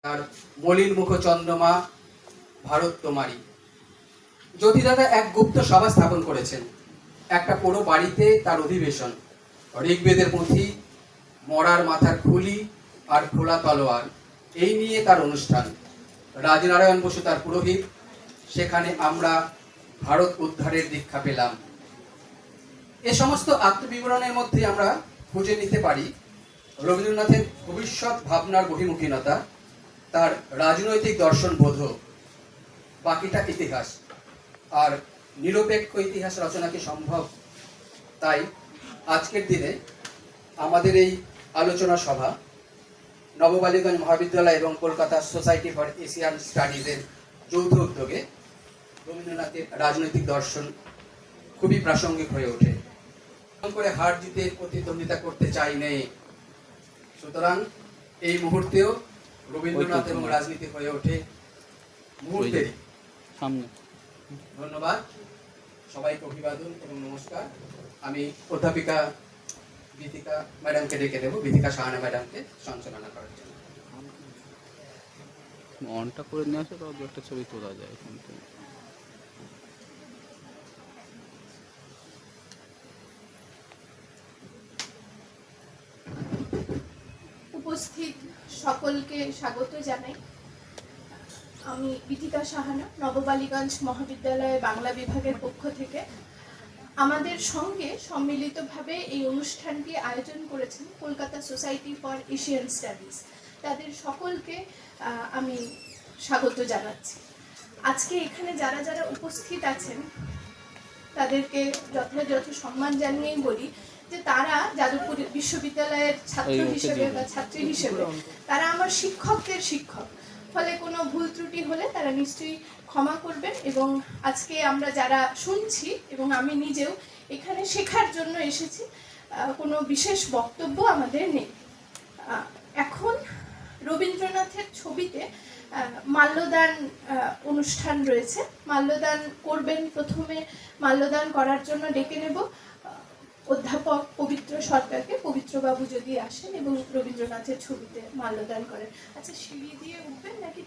তার মলিন মুখ চন্দ্রমা ভারত তোমারি। জ্যোতিদাদা এক গুপ্ত সভা স্থাপন করেছেন। একটা পুরো বাড়িতে তার অধিবেশন, ঋগ্বেদের পুঁথি, মরার মাথার খুলি আর খোলা তলোয়ার, এই নিয়ে তার অনুষ্ঠান। রাজনারায়ণ বসু তার পুরোহিত। সেখানে আমরা ভারত উদ্ধারের দীক্ষা পেলাম। এ সমস্ত আত্মবিবরণের মধ্যে আমরা খুঁজে নিতে পারি রবীন্দ্রনাথের ভবিষ্যৎ ভাবনার বহিমুখীনতা, তার রাজনৈতিক দর্শন বোধ। বাকিটা ইতিহাস, আর নিরপেক্ষ ইতিহাস রচনা কি সম্ভব? তাই আজকের দিনে আমাদের এই আলোচনা সভা নববালিগঞ্জ মহাবিদ্যালয় এবং কলকাতা সোসাইটি ফর এশিয়ান স্টাডিজের যৌথ উদ্যোগে রবীন্দ্রনাথের রাজনৈতিক দর্শন খুবই প্রাসঙ্গিক হয়ে ওঠে। করে হার জিতে প্রতিদ্বন্দ্বিতা করতে চাই নেই, সুতরাং এই মুহূর্তেও রবীন্দ্রনাথ এবং রাজনীতি হয়ে ওঠে মুহূর্তেরই সামনে। ধন্যবাদ সবাইকে, অভিবাদন এবং নমস্কার। আমি অধ্যাপিকা বিথিকা ম্যাডামকে ডেকে দেবো, বিথিকা সাহানা ম্যাডামকে সঞ্চালনা করার জন্য। অনটা করে নিয়ে আসে, তবে একটা ছবি তোলা যায় এখান থেকে। উপস্থিত সকলকে স্বাগত জানাই। আমি বিথিকা সাহানা, নববালিগঞ্জ মহাবিদ্যালয় বাংলা বিভাগের পক্ষ থেকে। আমাদের সঙ্গে সম্মিলিতভাবে এই অনুষ্ঠানটি আয়োজন করেছেন Kolkata society for Asian studies. তাদের সকলকে আমি স্বাগত জানাচ্ছি। আজকে এখানে যারা যারা উপস্থিত আছেন তাদেরকে যথাযথ সম্মান জানিয়েই বলি যে তারা যাদবপুর বিশ্ববিদ্যালয়ের ছাত্র হিসেবে বা ছাত্রী হিসেবে তারা আমার শিক্ষকদের শিক্ষক। ফলে কোনো ভুল ত্রুটি হলে তারা নিশ্চয়ই ক্ষমা করবেন। এবং আজকে আমরা যারা শুনছি এবং আমি নিজেও এখানে শেখার জন্য এসেছি, কোনো বিশেষ বক্তব্য আমাদের নেই। এখন রবীন্দ্রনাথের ছবিতে মাল্যদান অনুষ্ঠান রয়েছে। মাল্যদান করবেন, প্রথমে মাল্যদান করার জন্য ডেকে নেব অধ্যাপক পবিত্র সরকারকে। পবিত্রবাবু যদি আসেন এবং রবীন্দ্রনাথের ছবিতে মাল্যদান করেন। আচ্ছা, সিঁড়ি দিয়ে উঠবেন নাকি?